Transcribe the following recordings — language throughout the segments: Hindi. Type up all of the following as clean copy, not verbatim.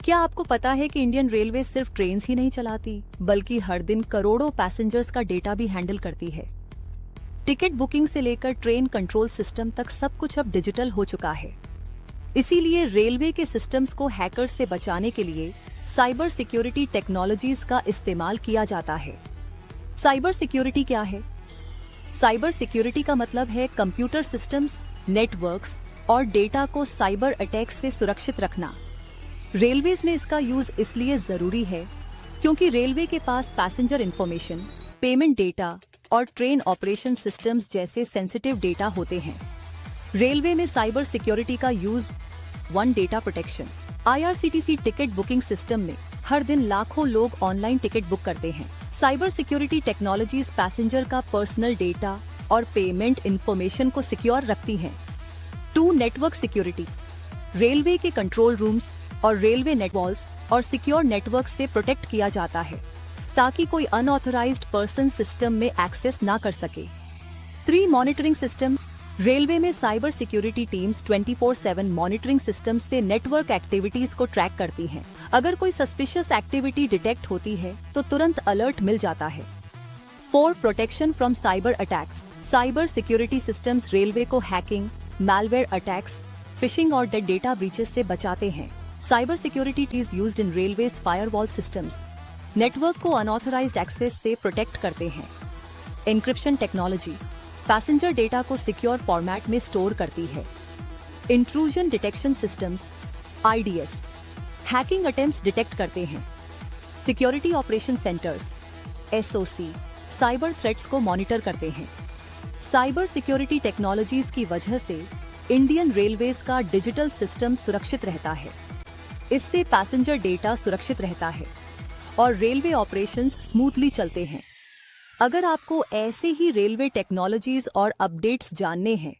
क्या आपको पता है कि इंडियन रेलवे सिर्फ ट्रेन ही नहीं चलाती, बल्कि हर दिन करोड़ों पैसेंजर्स का डेटा भी हैंडल करती है। टिकट बुकिंग से लेकर ट्रेन कंट्रोल सिस्टम तक सब कुछ अब डिजिटल हो चुका है। इसीलिए रेलवे के सिस्टम्स को हैकर्स से बचाने के लिए साइबर सिक्योरिटी टेक्नोलॉजीज का इस्तेमाल किया जाता है। साइबर सिक्योरिटी क्या है? साइबर सिक्योरिटी का मतलब है कंप्यूटर सिस्टम्स, नेटवर्क्स और डेटा को साइबर अटैक से सुरक्षित रखना। रेलवेज में इसका यूज इसलिए जरूरी है क्योंकि रेलवे के पास पैसेंजर इंफॉर्मेशन, पेमेंट डेटा और ट्रेन ऑपरेशन सिस्टम्स जैसे सेंसिटिव डेटा होते हैं। रेलवे में साइबर सिक्योरिटी का use one data protection. IRCTC ticket booking system में हर दिन लाखों लोग ऑनलाइन टिकट बुक करते हैं। साइबर सिक्योरिटी टेक्नोलॉजीज पैसेंजर का पर्सनल डेटा और पेमेंट इंफॉर्मेशन को सिक्योर रखती हैं। 2 नेटवर्क सिक्योरिटी। रेलवे के कंट्रोल रूम्स और रेलवे नेटवॉल्स और सिक्योर नेटवर्क से प्रोटेक्ट किया जाता है ताकि कोई अनऑथराइज्ड पर्सन सिस्टम में एक्सेस ना कर सके। 3 मॉनिटरिंग सिस्टम्स। रेलवे में cyber security teams 24/7 monitoring systems से नेटवर्क एक्टिविटीज को ट्रैक करती हैं। अगर कोई सस्पिशियस एक्टिविटी डिटेक्ट होती है तो तुरंत अलर्ट मिल जाता है। 4 protection from cyber attacks. Cyber security systems railway को हैकिंग, मैलवेयर अटैक्स, फिशिंग और डेटा ब्रीचेस से बचाते हैं। Cyber security is used in railways firewall systems. Network को अनऑथराइज्ड एक्सेस से प्रोटेक्ट करते हैं। एन्क्रिप्शन टेक्नोलॉजी पैसेंजर डेटा को सिक्योर फॉर्मेट में स्टोर करती है। Intrusion detection systems (IDS) hacking attempts detect करते हैं। Security operation centres (SOC) cyber threats को मॉनिटर करते हैं। साइबर सिक्योरिटी टेक्नोलॉजीज की वजह से इंडियन रेलवेज का डिजिटल सिस्टम सुरक्षित रहता है। इससे पैसेंजर डेटा सुरक्षित रहता है और रेलवे ऑपरेशंस स्मूथली चलते हैं। अगर आपको ऐसे ही रेलवे टेक्नोलॉजीज और अपडेट्स जानने हैं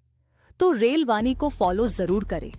तो रेल वाणी को फॉलो जरूर करें।